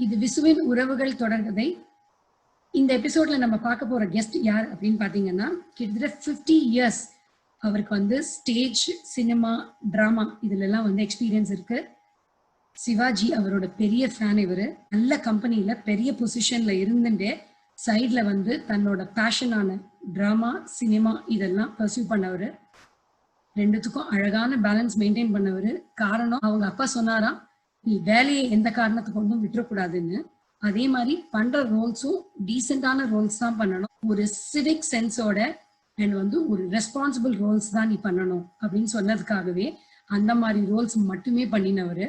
இது விசுவின் உறவுகள் தொடர்கதை. இந்த எபிசோட்ல நம்ம பார்க்க போற கெஸ்ட் யார் அப்படின்னு பாத்தீங்கன்னா, கிட்டத்தட்ட 50 இயர்ஸ் அவருக்கு ஸ்டேஜ், சினிமா, டிராமா இதுல எல்லாம் எக்ஸ்பீரியன்ஸ் இருக்கு. சிவாஜி அவரோட பெரிய ஃபேன். இவரு நல்ல கம்பெனியில பெரிய பொசிஷன்ல இருந்துட்டே சைட்ல தன்னோட பேஷனான டிராமா, சினிமா இதெல்லாம் பர்சியூ பண்ணவரு. ரெண்டுத்துக்கும் அழகான பேலன்ஸ் மெயின்டைன் பண்ணவரு. காரணம், அவங்க அப்பா சொன்னாராம், நீ வேலையை எந்த காரணத்தை கொண்டும் விட்டுறக்கூடாதுன்னு. அதே மாதிரி பண்ற ரோல்ஸும் டீசென்டான ரோல்ஸ் தான் பண்ணணும், ஒரு சிவிக் சென்ஸோட அண்ட் ஒரு ரெஸ்பான்சிபிள் ரோல்ஸ் தான் நீ பண்ணணும் அப்படின்னு சொன்னதுக்காகவே அந்த மாதிரி ரோல்ஸ் மட்டுமே பண்ணினவரு.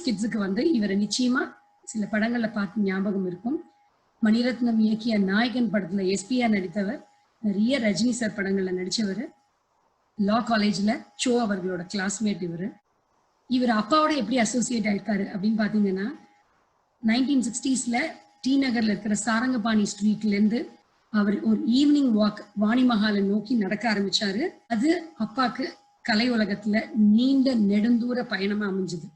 கிட்ஸுக்கு இவரை நிச்சயமா சில படங்கள்ல பார்த்து ஞாபகம் இருக்கும். மணிரத்னம் இயக்கிய நாயகன் படத்துல எஸ்பியா நடித்தவர். நிறைய ரஜினி சார் படங்கள்ல நடிச்சவர். லா காலேஜ்ல சோ அவர்களோட கிளாஸ்மேட் இவர் அப்பாவோட எப்படி அசோசியேட் ஆயிருக்காரு அப்படின்னு பாத்தீங்கன்னா, 1960s டி நகர்ல இருக்கிற சாரங்கபாணி ஸ்ட்ரீட்ல இருந்து அவர் ஒரு ஈவினிங் வாக் வாணிமஹாலை நோக்கி நடக்க ஆரம்பிச்சாரு. அது அப்பாக்கு கலை உலகத்துல நீண்ட நெடுந்தூர பயணமா அமைஞ்சது.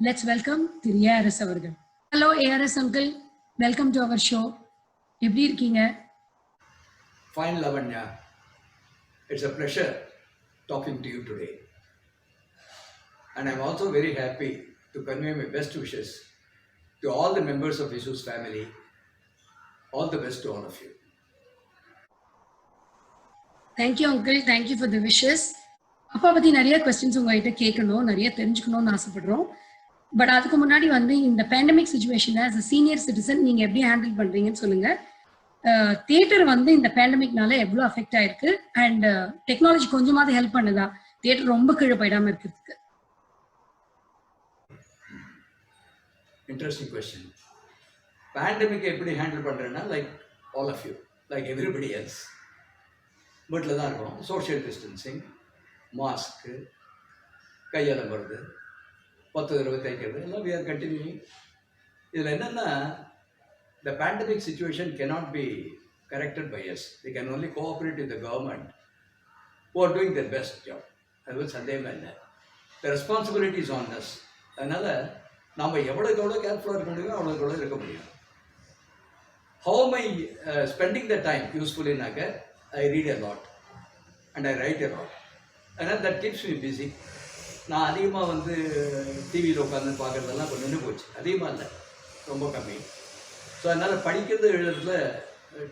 Let's welcome திரு ஏஆர்எஸ் அவர்கள். Hello ARS uncle, welcome to our show. எப்படி இருக்கீங்க? Fine Lavanya, it's a pleasure talking to you today. And I'm also very happy to convey my best wishes to all the members of Visu's family. All the best to all of you. Thank you uncle, thank you for the wishes. அப்பா பத்தி நிறைய questions உங்ககிட்ட கேட்கணும், நிறைய தெரிஞ்சுக்கணும்னு ஆசைப்படுறோம். But அதுக்கு முன்னாடி இந்த பேண்டமிக் சிச்சுவேஷனை as a சீனியர் சிட்டிசன் நீங்க எப்படி ஹேண்டில் பண்றீங்கன்னு சொல்லுங்க. தியேட்டர் இந்த பேண்டமிக்னால எவ்வளவு அஃபெக்ட் ஆயிருக்கு அண்ட் டெக்னாலஜி கொஞ்சமாவது ஹெல்ப் பண்ணுதா தியேட்டர் ரொம்ப கீழே போயிடாம இருக்கிறதுக்கு? Interesting question. பேண்டமிக் எப்படி ஹேண்டில் பண்றேன்னா, like all of you, like everybody else, வீட்டில் தான் இருக்கோம். சோஷியல் டிஸ்டன்சிங், மாஸ்க்கு, கையெல்லாம் வருது, 10 தடவை தைக்கிறது எல்லாம் we are continuing. இதில் என்னென்னா, the pandemic situation cannot be corrected by us. They can only cooperate with the government who are doing their best job. அது சந்தேகமே இல்லை. The responsibility is on us. அதனால் நம்ம எவ்வளோக்கு எவ்வளோ கேர்ஃபுல்லாக இருக்க முடியுமோ அவ்வளோக்கு எவ்வளோ இருக்க முடியும். How am I spending the time usefully-நாக்க, I read a lot and I write a lot. அதனால் that keeps me busy. நான் அதிகமாக டிவியில் உட்காந்து பார்க்குறதெல்லாம் இப்போ நின்று போச்சு. அதிகமாக இல்லை, ரொம்ப கம்மி. ஸோ அதனால் படிக்கிறது எழுதுறதுல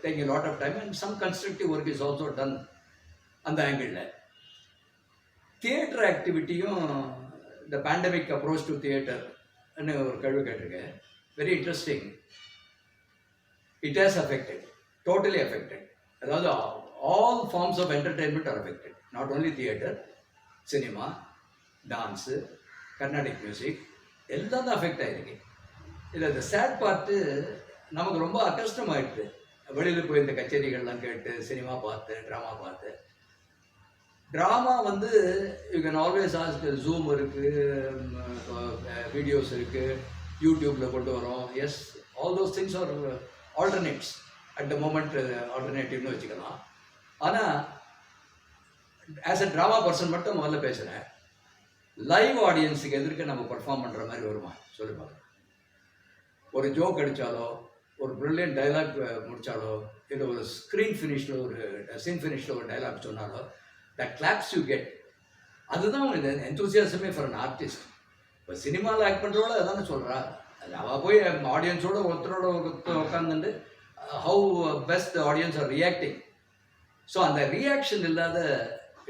take a lot of time and some constructive work is also done அந்த ஆங்கிளில். தியேட்டர் ஆக்டிவிட்டியும் இந்த பேண்டமிக் அப்ரோச் டு தியேட்டர்னு ஒரு கேள்வி கேட்டிருக்கேன். Very interesting. It has affected, totally affected. அதாவது all forms of entertainment are affected, not only theatre, cinema, dance, Carnatic music எல்லாம் தான் affect ஆகிருக்கு. இதில் இந்த சேட் பார்ட்டு நமக்கு ரொம்ப அக்கஷ்டமாயிடுது. வெளியில் போய் இந்த கச்சேரிகள்லாம் கேட்டு, சினிமா பார்த்து, ட்ராமா பார்த்து. Drama you can always ask. Zoom இருக்குது, வீடியோஸ் இருக்குது, யூடியூப்பில் கொண்டு வரோம். Yes, all those things are alternates at the moment, ஆல்டர்னேட்டிவ்னு வச்சுக்கலாம். ஆனால் ஆஸ் அ ட்ராமா பர்சன் மட்டும் முதல்ல பேசுகிறேன். லைவ் ஆடியன்ஸுக்கு எதிர்க்க நம்ம பர்ஃபார்ம் பண்ணுற மாதிரி வருமா சொல்லுவாங்க. ஒரு ஜோக் அடித்தாலோ, ஒரு ப்ரில்லியன்ட் டைலாக் முடித்தாலோ, இல்லை ஒரு ஸ்க்ரீன் ஃபினிஷில், ஒரு சீன் ஃபினிஷில் ஒரு டைலாக் சொன்னாலோ, தட் கிளாப்ஸ் யூ கெட். அதுதான் இது என்தூசியாசமே ஃபார் அன் ஆர்டிஸ்ட். இப்போ சினிமாவில் ஆக்ட் பண்ணுறவள அதானே சொல்கிறா. அவள் போய் ஆடியன்ஸோட ஒருத்தரோட உட்காந்துட்டு how best the audience are reacting. So அந்த ரியாக்ஷன் இல்லாத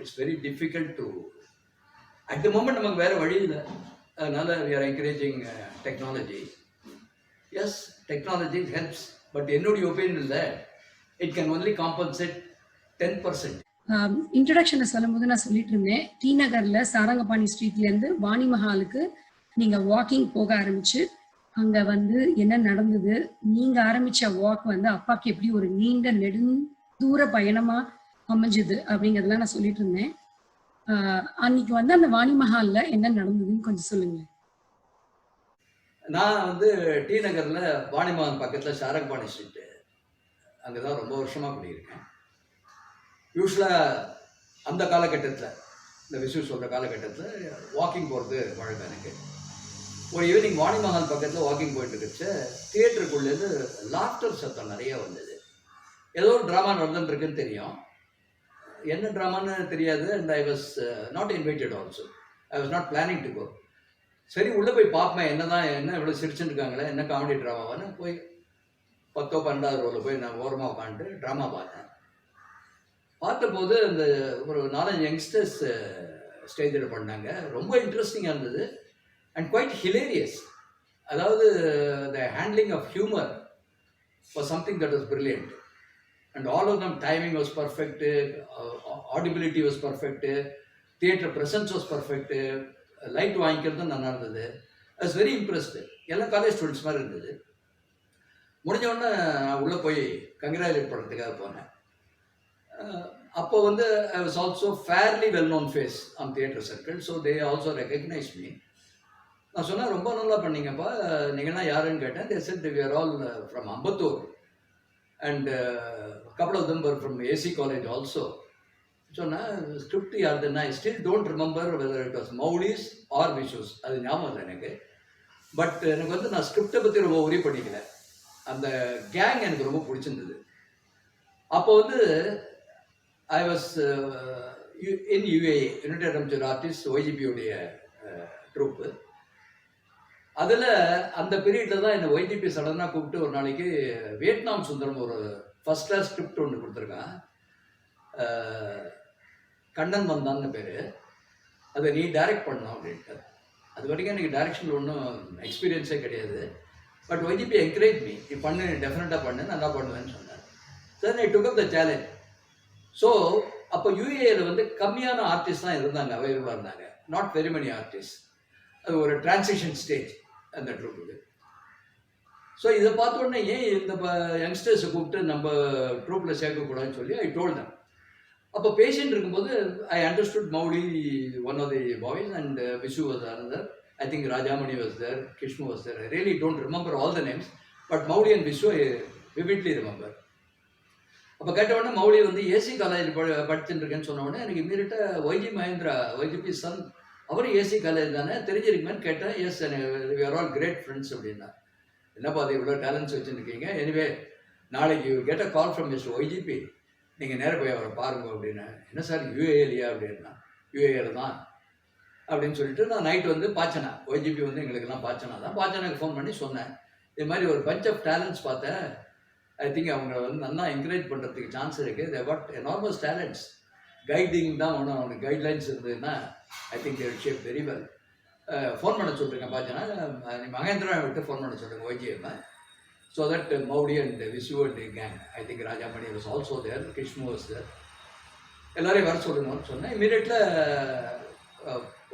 it's very difficult to at the moment. நமக்கு வேறு வழி இல்லை. அதனால் we are encouraging technology. Yes, technology helps, but என்னுடைய ஒப்பீனியன் இல்லை, இட் கேன் ஒன்லி காம்பன்சேட் 10%. இன்ட்ரடக்ஷனை சொல்லும்போது நான் சொல்லிட்டு இருந்தேன், டி நகர்ல சாரங்கபாணி ஸ்ட்ரீட்லேருந்து வாணிமஹாலுக்கு நீங்கள் வாக்கிங் போக ஆரம்பிச்சு அங்கே என்ன நடந்தது, நீங்கள் ஆரம்பித்த வாக் அப்பாவுக்கு எப்படி ஒரு நீண்ட நெடுந்தூர பயணமாக அமைஞ்சது அப்படிங்கிறதுலாம் நான் சொல்லிட்டு இருந்தேன். அன்னைக்கு அந்த வாணிமஹால்ல என்ன நடந்ததுன்னு கொஞ்சம் சொல்லுங்க. நான் வந்து டி நகரில் வாணிமகன் பக்கத்தில் சாரங்பாணி ஸ்ட்ரீட்டு அங்கே தான் ரொம்ப வருஷமாக குடியிருக்கேன். யூஸ்வலாக அந்த காலகட்டத்தில், இந்த விசு சொல்கிற காலகட்டத்தில் வாக்கிங் போகிறது வழக்கம் எனக்கு. ஒரு ஈவினிங் வாணிமஹால் பக்கத்தில் வாக்கிங் போயிட்டு இருந்துச்சு. தியேட்டருக்குள்ளேருந்து லாஃப்டர் சத்தம் நிறைய வந்தது. ஏதோ ஒரு ட்ராமா நடந்துட்டுருக்குன்னு தெரியும். என்ன ட்ராமான்னு தெரியாது. And I was not invited also. I was not planning to go. சரி உள்ளே போய் பார்ப்பேன், என்ன இவ்வளோ சிரிச்சுட்டு இருக்காங்களே, என்ன காமெடி ட்ராமாவான்னு போய் 10 12வது ரோவில் போய் நான் ஓரமாக உட்காந்துட்டு ட்ராமா பார்த்தேன். பார்த்தபோது அந்த ஒரு 4-5 யங்ஸ்டர்ஸ் ஸ்டேஜில் பண்ணாங்க. ரொம்ப இன்ட்ரெஸ்டிங்காக இருந்தது அண்ட் குவைட் ஹிலேரியஸ். அதாவது the handling of humour was something that was brilliant. And all of them timing was perfect, audibility was perfect, theatre presence was perfect, light வாங்கிக்கிறதும் நல்லா இருந்தது. I was very impressed. எல்லாம் college students மாதிரி இருந்தது. முடிஞ்ச உடனே நான் உள்ளே போய் கங்க்ராச்சுலேட் பண்ணுறதுக்காக போனேன். அப்போ வந்து I was also fairly well known face on theatre circle. So they also recognise me. நான் சொன்னேன், ரொம்ப நல்லா பண்ணீங்கப்பா, நீங்கள்லாம் யாருன்னு கேட்டேன். They said we are all from Ambattur and couple of them were from AC college also. சொன்னேன், ஸ்கிரிப்ட் யாருதுன்னா I still don't remember whether it was Mouli's or Visu's, அது ஞாபகம் இல்லை எனக்கு. பட் எனக்கு வந்து நான் ஸ்கிரிப்டை பற்றி ரொம்ப உரி பண்ணிக்கல. அந்த கேங் எனக்கு ரொம்ப பிடிச்சிருந்தது. அப்போ வந்து I was in UAA, United Arab artist, ஒய்ஜிபியோடைய ட்ரூப்பு. அதில் அந்த பீரியடில் தான் என்னை ஒய்ஜிபி சடனாக கூப்பிட்டு ஒரு நாளைக்கு வியட்நாம் சுந்தரம் ஒரு ஃபஸ்ட் கிளாஸ் ஸ்கிரிப்ட் ஒன்று கொடுத்துருக்கான். கண்ணன் வந்தான்னு பேர். அதை நீ டைரக்ட் பண்ணணும் அப்படின்ட்டு. அது வரைக்கும் எனக்கு டைரக்ஷனில் ஒன்றும் எக்ஸ்பீரியன்ஸே கிடையாது. பட் ஒய்ஜிபி என்கரேஜ் மீ, நீ பண்ணு, டெஃபினட்டாக பண்ணு, நல்லா பண்ணுவேன்னு சொன்னார். Sir I took up the challenge. So அப்போ யூஏயில் வந்து கம்மியான ஆர்டிஸ்ட் தான் இருந்தாங்க, அவைலபிளாக இருந்தாங்க. Not very many artist. அது ஒரு டிரான்சிஷன் ஸ்டேஜ் அந்த ட்ரூப்புக்கு. ஸோ இதை பார்த்த உடனே ஏன் இந்த யங்ஸ்டர்ஸை கூப்பிட்டு நம்ம ட்ரூப்பில் சேர்க்கக்கூடாதுன்னு சொல்லி ஐ டோல்ட் தம். அப்போ பேஷண்ட் இருக்கும்போது I understood Mouli one of the boys and Vishu was another. I think Rajamani was there, Kishmu was there. I really don't remember all the names, but Mauli and Vishu I vividly remember. அப்போ கேட்ட உடனே மௌலி வந்து AC college படிச்சுட்டு இருக்கேன்னு சொன்ன உடனே எனக்கு இம்மீடியட்டாக ஒய்ஜி மகேந்திரா, ஒய்ஜிபி சன், அவரும் ஏசி காலேஜ் தானே, தெரிஞ்சிருக்குமேன்னு கேட்டேன். Yes, we are all great friends அப்படின்னா. என்னப்பா அது இவ்வளோ டேலண்ட்ஸ் வச்சுருக்கீங்க, எனிவே நாளைக்கு you get a call from mister YGP, நீங்கள் நேராக போய் அவரை பாருங்க அப்படின்னா. என்ன சார் யூஏஏலியா அப்படின்னா. யூஏஏல தான் அப்படின்னு சொல்லிட்டு நான் நைட்டு வந்து பாச்சனா, ஒய்ஜிபி வந்து எங்களுக்கெல்லாம் பாச்சனா தான். பாச்சனாக்கு ஃபோன் பண்ணி சொன்னேன், இது மாதிரி ஒரு பஞ்ச் ஆஃப் டேலண்ட்ஸ் பார்த்தேன், ஐ திங்க் அவங்க வந்து நல்லா என்கரேஜ் பண்ணுறதுக்கு சான்ஸ் இருக்குது. They got enormous talents. Guiding தான் ஒன்று, அவனுக்கு கைட்லைன்ஸ் இருந்ததுன்னா I think they will shape very well. Phone பண்ண சொல்லிருக்கேன் பாச்சனா, மகேந்திரா விட்டு ஃபோன் பண்ண சொல்லுங்கள் ஒய்ஜிஎம்மை. So that Mouli and Visu and gang, I think Rajamani was also there, Kishmu was there, எல்லாரையும் வர சொல்லுங்கன்னு சொன்னேன். இமீடியட்டில்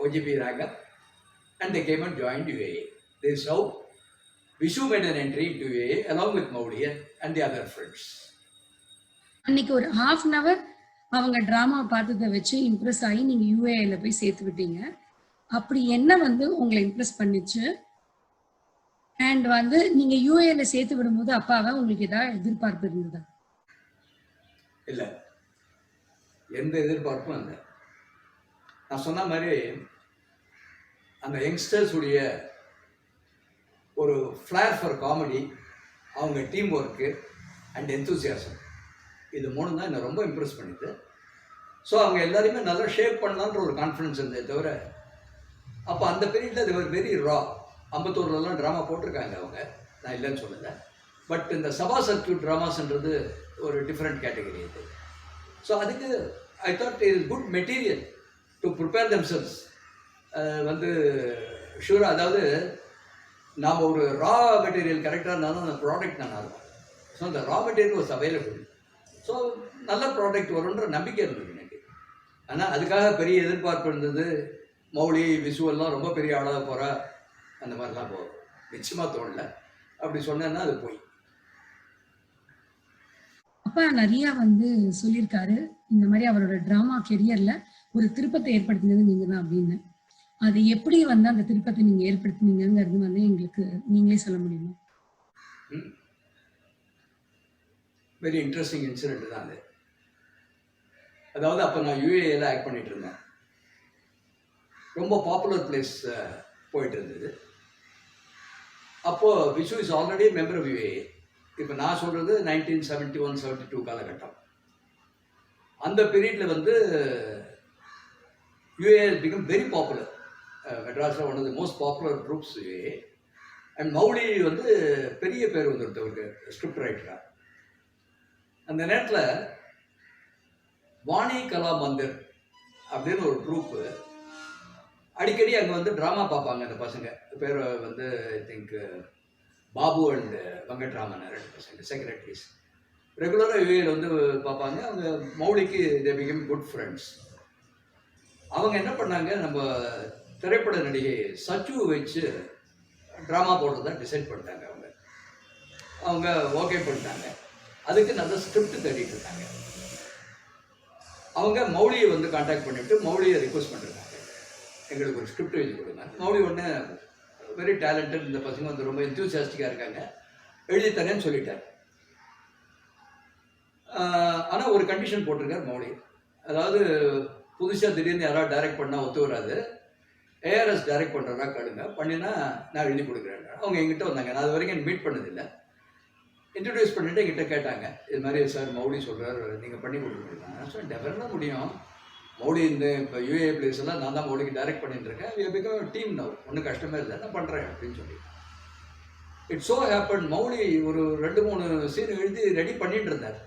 OGP rang up and they came and joined UAA. This is how Vishu made an entry into UAA along with Maudi and the other friends. அன்னைக்கு ஒரு half an hour அவங்க drama பார்த்ததை வச்சு Impress ஆகி நீங்க யூஏல போய் சேர்த்து விட்டீங்க. அப்படி என்ன வந்து உங்களை இம்ப்ரெஸ் பண்ணிச்சு? அண்ட் வந்து நீங்க யூஏல சேர்த்து விடும்போது அப்பாவை உங்களுக்கு ஏதாவது எதிர்பார்ப்பு இருந்ததா? இல்லை, எந்த எதிர்பார்ப்பும் இல்லை. நான் சொன்ன மாதிரி அந்த யங்ஸ்டர்ஸுடைய ஒரு ஃப்ளேர் ஃபார் காமெடி, அவங்க டீம் ஒர்க்கு அண்ட் எந்தூசியாசம், இது மூணு தான் என்னை ரொம்ப இம்ப்ரெஸ் பண்ணிது. ஸோ அவங்க எல்லாரையுமே நல்லா ஷேப் பண்ணலான்ற ஒரு கான்ஃபிடன்ஸ் இருந்ததே தவிர, அப்போ அந்த பீரியடில் இது ஒரு வெரி ரா. அம்பத்தூர்லலாம் ட்ராமா போட்டிருக்காங்க அவங்க, நான் இல்லைன்னு சொல்லலை. பட் இந்த சபா சர்க்கியூட் ட்ராமாஸ்ன்றது ஒரு டிஃப்ரெண்ட் கேட்டகரி இது. ஸோ அதுக்கு I thought it is good material to prepare themselves. வந்து ஷூராக, அதாவது நாம் ஒரு ரா மெட்டீரியல் கரெக்டாக இருந்தாலும் அந்த ப்ராடக்ட் நல்லா இருக்கும். ஸோ அந்த raw material was available. So நல்ல ப்ராடக்ட் வரும்ன்ற நம்பிக்கை இருந்தது எனக்கு. ஆனால் அதுக்காக பெரிய எதிர்பார்ப்பு இருந்தது. மௌலி விசுவெல்லாம் ரொம்ப பெரிய ஆளாக போகிறா அந்த மாதிரிலாம் நிச்சயமாக தோணலை. அப்படி சொன்னேன்னா அது போய். அப்பா நிறைய வந்து சொல்லியிருக்காரு, இந்த மாதிரி அவரோட டிராமா கெரியர்ல ஒரு திருப்பத்தை ஏற்படுத்தினது நீங்க தான் அப்படின்னு. அது எப்படி வந்து அந்த திருப்பத்தை நீங்க ஏற்படுத்தினீங்கிறது வந்து எங்களுக்கு நீங்களே சொல்ல முடியுமா? வெரி இன்ட்ரெஸ்டிங் இன்சிடென்ட் தான் அது. அதாவது அப்போ நான் யூஏஏல ஆக்ட் பண்ணிட்டு இருந்தேன். ரொம்ப பாப்புலர் பிளேஸ் போயிட்டு இருந்தது. அப்போது Vishu is already member of UAA. இப்போ நான் சொல்கிறது 1971-72 காலகட்டம். அந்த பீரியடில் வந்து யூஏஏ பிகம் வெரி பாப்புலர். மெட்ராஸில் one of the most popular groups UAA. And Mouli வந்து பெரிய பேர் வந்துருத்தவருக்கு ஸ்கிரிப்ட் ரைட்டராக. அந்த நேரத்தில் வாணி கலா மந்திர் அப்படின்னு ஒரு குரூப்பு அடிக்கடி அங்கே வந்து ட்ராமா பார்ப்பாங்க. அந்த பசங்க பேர் வந்து I think Babu and Venkatraman, 2 பசங்க செக்ரட்டரிஸ். ரெகுலராக யூஏல வந்து பார்ப்பாங்க. அவங்க மௌலிக்கு தே பிகம் குட் ஃப்ரெண்ட்ஸ். அவங்க என்ன பண்ணாங்க, நம்ம திரைப்பட நடிகை சச்சு வச்சு ட்ராமா போடுறதா டிசைட் பண்ணிட்டாங்க. அவங்க ஓகே பண்ணிட்டாங்க. அதுக்கு நல்ல ஸ்கிரிப்ட் தேடிட்டு இருக்காங்க. அவங்க மௌலியை வந்து கான்டாக்ட் பண்ணிவிட்டு மௌலியை ரிக்வஸ்ட் பண்ணிருக்காங்க, எங்களுக்கு ஒரு ஸ்கிரிப்ட் எழுதி கொடுங்க. மௌலி ஒன்று வெரி டேலண்டட், இந்த பசங்க வந்து ரொம்ப என்தூசியாஸ்டிக்காக இருக்காங்க, எழுதி தரேன்னு சொல்லிட்டார். ஆனால் ஒரு கண்டிஷன் போட்டிருக்கார் மௌலி. அதாவது புதுசாக திடீர்னு யாராவது டைரக்ட் பண்ணால் ஒத்து வராது, ஏஆர்எஸ் டைரக்ட் பண்ணுறதா கேளுங்க, பண்ணினா நான் எழுதி கொடுக்குறேன். அவங்க எங்கிட்ட வந்தாங்க, நான் அது வரைக்கும் மீட் பண்ணதில்லை. இன்ட்ரடியூஸ் பண்ணிவிட்டு எங்கிட்ட கேட்டாங்க, இது மாதிரி சார் மௌலி சொல்கிறார், நீங்கள் பண்ணி கொடுக்குறீங்க. நான் சொன்னேன் டெஃபினட்டாக முடியும். மௌலி இந்த இப்போ யூஏ பிளேஸ் எல்லாம் நான் தான் மௌலிக்கு டைரக்ட் பண்ணிட்டுருக்கேன், வி பிகம் டீம் நவ், ஒன்றும் கஷ்டமே இல்லை, நான் பண்ணுறேன் அப்படின்னு சொல்லி. இட்ஸ் ஸோ ஹேப்பன் மௌலி ஒரு 2-3 சீன் எழுதி ரெடி பண்ணிட்டு இருந்தார்.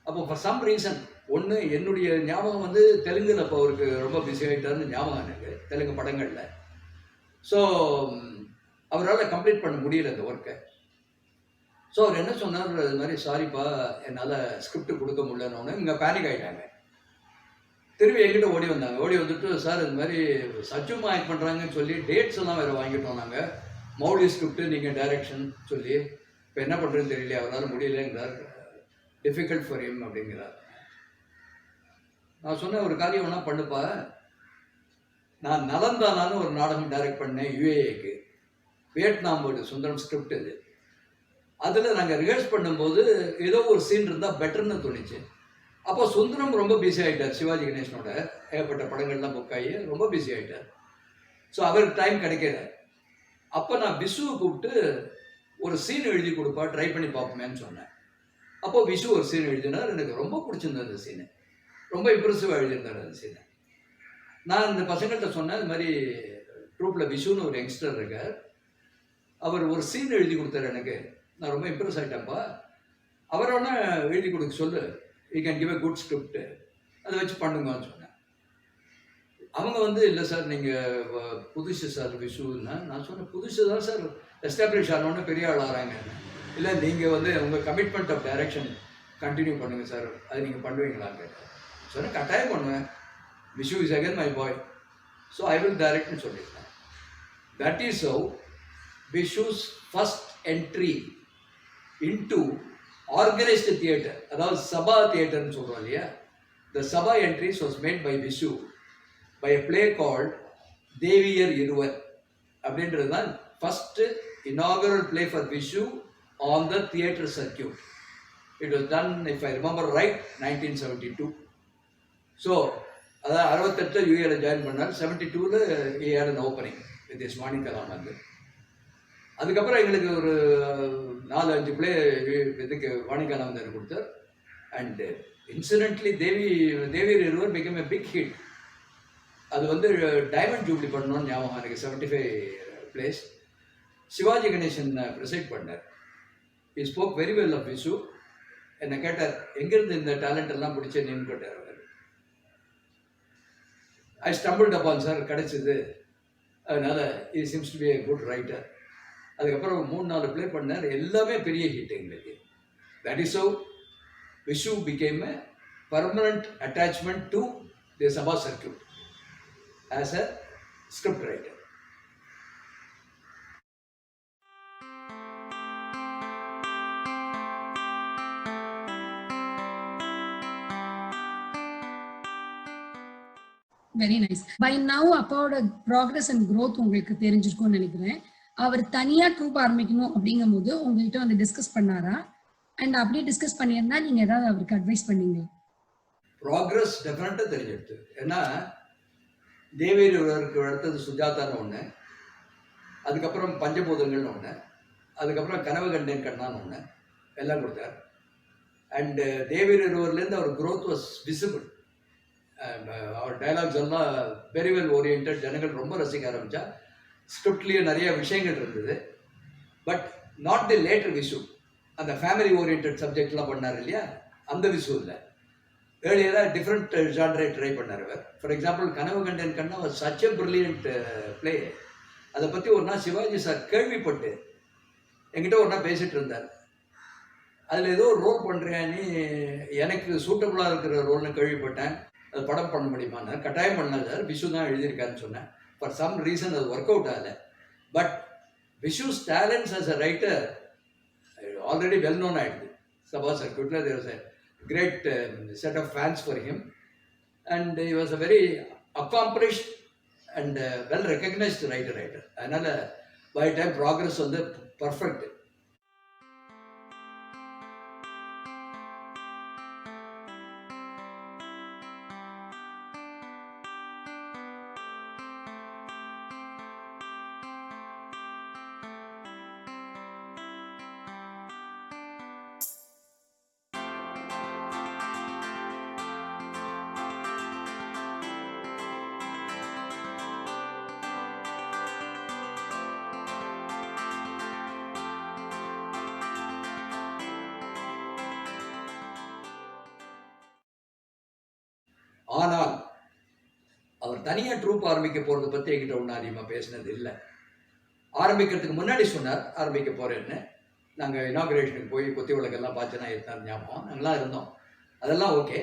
அப்போ ஃபார் சம் ரீசன், ஒன்று என்னுடைய ஞாபகம் வந்து தெலுங்கில் அப்போ அவருக்கு ரொம்ப பிஸி ஆகிட்டார்னு ஞாபகம் எனக்கு, தெலுங்கு படங்களில். ஸோ அவரால் கம்ப்ளீட் பண்ண முடியல இந்த ஒர்க்கை. ஸோ அவர் என்ன சொன்னார், இது மாதிரி சாரிப்பா என்னால் ஸ்கிரிப்ட் கொடுக்க முடியலன்னு. இங்கே பேனிக் ஆகிட்டாங்க. திரும்பி எங்கிட்ட ஓடி வந்தாங்க. ஓடி வந்துட்டு, சார் இது மாதிரி சச்சுமா ஆக்ட் பண்ணுறாங்கன்னு சொல்லி டேட்ஸ் எல்லாம் வேறு வாங்கிட்டோம் நாங்கள், மௌலி ஸ்கிரிப்ட் நீங்கள் டைரக்ஷன் சொல்லி, இப்போ என்ன பண்ணுறதுன்னு தெரியல, அவரால் முடியலைங்கிறார், டிஃபிகல்ட் ஃபார் ஹிம் அப்படிங்கிறார். நான் சொன்னேன், ஒரு காரியம் வேணா பண்ணுப்பா, நான் நலந்தானான்னு ஒரு நாடகம் டைரக்ட் பண்ணேன் யூஏஏக்கு, வியட்நாம் ஒரு சுந்தரம் ஸ்கிரிப்ட் இது. அதில் நாங்கள் ரிஹர்ஸ் பண்ணும்போது ஏதோ ஒரு சீன் இருந்தால் பெட்டர்னு தோணுச்சு. அப்போ சுந்தரம் ரொம்ப பிஸி ஆகிட்டார், சிவாஜி கணேசனோட ஏகப்பட்ட படங்கள்லாம் புக் ஆகி ரொம்ப பிஸி ஆகிட்டார். ஸோ அவருக்கு டைம் கிடைக்கல. அப்போ நான் விசுவை கூப்பிட்டு ஒரு சீன் எழுதி கொடுப்பா, ட்ரை பண்ணி பார்ப்போமேன்னு சொன்னேன். அப்போது விசு ஒரு சீன் எழுதினார், எனக்கு ரொம்ப பிடிச்சிருந்தது அந்த சீனு, ரொம்ப இம்ப்ரெசிவாக எழுதியிருந்தார் அந்த சீனை. நான் இந்த பசங்கள்கிட்ட சொன்னேன், இது மாதிரி ட்ரூப்பில் விசுன்னு ஒரு யங்ஸ்டர் இருக்கார், அவர் ஒரு சீன் எழுதி கொடுத்தாரு எனக்கு, நான் ரொம்ப இம்ப்ரெஸ் ஆகிட்டேன்ப்பா, அவரோட எழுதி கொடுக்க சொல்லு, you can give a good script, அதை வச்சு பண்ணுங்கன்னு சொன்னேன். அவங்க வந்து இல்லை சார் நீங்கள் புதுசு சார் விஷுன்னா. நான் சொன்னேன் புதுசு தான் சார், எஸ்டாப்ளிஷ் ஆனோன்னு பெரிய ஆள் ஆகிறாங்க. இல்லை நீங்கள் வந்து உங்கள் கமிட்மெண்ட் ஆஃப் டைரக்ஷன் கண்டினியூ பண்ணுங்கள் சார், அது நீங்கள் பண்ணுவீங்களான்னு கேட்டேன். சொன்னேன் கட்டாயம் பண்ணுவேன், Visu is again my boy, so I will டைரக்ட்னு சொல்லியிருக்கேன். That is how Visu's first entry into organised theatre, அதாவது சபா தியேட்டர்னு சொல்கிறோம் இல்லையா, the sabha entries was made by Visu by a play called Deviyar Iruvar அப்படின்றது தான் first inaugural play for Vishu on the theatre circuit. It was done, if I remember right, 1972. So, அதான் 68 யூஏல join பண்ணார், 72ல் he had an opening with his Vaani Kala Mandir. அதுக்கப்புறம் எங்களுக்கு ஒரு 4-5 play இதுக்கு வாணி கலா மந்திர் கொடுத்தார். And incidentally தேவியர் இருவர் பிகம் எ பிக் ஹிட். அது வந்து டைமண்ட் ஜூப்ளி பண்ணணும்னு ஞாபகம் எனக்கு, 75 பிளேஸ். சிவாஜி கணேசன் ப்ரெசைட் பண்ணார். He spoke very well of Vishu. என்னை கேட்டார், எங்கேருந்து இந்த டேலண்ட் எல்லாம் பிடிச்ச நீன்னு கேட்டார் அவர். ஐ ஸ்டம்பிள்ட் அப்பான் சார், கிடைச்சிது, அதனால் he seems to be a good writer. அதுக்கப்புறம் 3-4 பிளே பண்ணார், எல்லாமே பெரிய ஹிட் எங்களுக்கு. That is how Vishu became a permanent attachment to the sabha circuit as a script writer. Very nice. By now அப்பாவோட progress and growth உங்களுக்கு தெரிஞ்சிருக்கும்னு நினைக்கிறேன். அவர் தனியா ட்ரூப் ஆரம்பிக்கணும் அப்படிங்கும்போது உங்ககிட்ட வந்து டிஸ்கஸ் பண்ணாரா? அண்ட் அப்படியே டிஸ்கஸ் பண்ணியிருந்தா நீங்க ஏதாவது அவருக்கு அட்வைஸ் பண்ணீங்களா? ப்ராக்ரஸ் டெஃபினட்டாக தெரிஞ்சிடுது. ஏன்னா தேவேரிக்கு அடுத்தது சுஜாதான்னு ஒன்று, அதுக்கப்புறம் பஞ்சபூதங்கள்னு ஒன்று, அதுக்கப்புறம் கனவு கண்டேன் கண்ணான்னு ஒன்று எல்லாம் கொடுத்தார். அண்டு தேவேரி ஒருவர்லேருந்து அவர் க்ரோத் வாஸ் விசிபிள். அவர் டைலாக்ஸ் எல்லாம் வெரி வெல் ஓரியன்ட், ஜனங்கள் ரொம்ப ரசிக்க ஆரம்பித்தா. ஸ்கிரிப்ட்லேயே நிறைய விஷயங்கள் இருந்தது. But not the later Visu, அந்த ஃபேமிலி ஓரியன்ட் சப்ஜெக்ட்லாம் பண்ணார் இல்லையா, அந்த விஷு இல்லை. ஏர்லியராக டிஃப்ரெண்ட் ஜான்ரே ட்ரை பண்ணார் அவர். For example Kanavu Kanden Kanna was such a brilliant play. அதை பற்றி ஒரு நாள் சிவாஜி சார் கேள்விப்பட்டு என்கிட்ட ஒரு நாள் பேசிகிட்டு இருந்தார். அதில் ஏதோ ஒரு ரோல் பண்ணுறேன்னு எனக்கு சூட்டபுளாக இருக்கிற ரோல்னு கேள்விப்பட்டேன், அது படம் பண்ண முடியுமான்னு. கட்டாயம் பண்ணாது சார், விஷு தான் எழுதியிருக்காருன்னு சொன்னேன். ஃபார் சம் ரீசன் அது ஒர்க் அவுட் ஆகலை. But Visu's talents as a writer already well known ஆகிடுது. சபா சர்க்கியூட்டில் there was a great set of fans for him, and he was a very accomplished and well recognized writer. அதனால by time progress வந்து perfect. ஆனால் அவர் தனியாக troupe ஆரம்பிக்க போகிறத பற்றி என்கிட்ட ஒன்றும் அதிகமாக பேசினது இல்லை. ஆரம்பிக்கிறதுக்கு முன்னாடி சொன்னார் ஆரம்பிக்க போகிறேன்னு. நாங்கள் இனாகுரேஷனுக்கு போய் கொத்தி விளக்கெல்லாம் பார்த்தோன்னா இருந்தார் ஞாபகம், நாங்களாம் இருந்தோம். அதெல்லாம் ஓகே.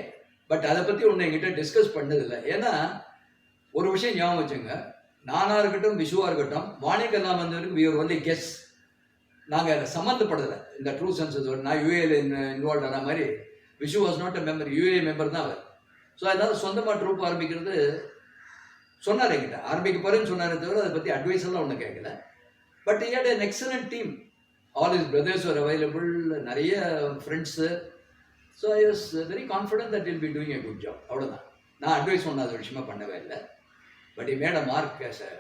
பட் அதை பற்றி ஒன்று என்கிட்ட டிஸ்கஸ் பண்ணதில்லை. ஏன்னா ஒரு விஷயம் ஞாபகம் வச்சுங்க, நானாக இருக்கட்டும் விஷுவாக இருக்கட்டும், வாணிக்கெல்லாம் வந்தவருக்கு வி ஆர் ஒன்லி கெஸ். நாங்கள் அதை சம்மந்தப்படலை. இந்த ட்ரூ சென்ஸ் நான் யூஏல இன்வால்வ் ஆன மாதிரி Vishu was not a member, UA member தான் அவர். ஸோ அதனால் சொந்தமாக ட்ரூப் ஆரம்பிக்கிறது சொன்னார் என்கிட்ட, ஆரம்பிக்க போகிறேன்னு சொன்னாரே தவிர அதை பற்றி அட்வைஸ் எல்லாம் ஒன்றும் கேட்கல. But he had an excellent team. All his brothers were available, நிறைய friends. So I was very confident that he'll be doing a good job. அவ்வளோதான். நான் அட்வைஸ் ஒன்றும் அது விஷயமா பண்ணவே இல்லை. But he made a mark as a,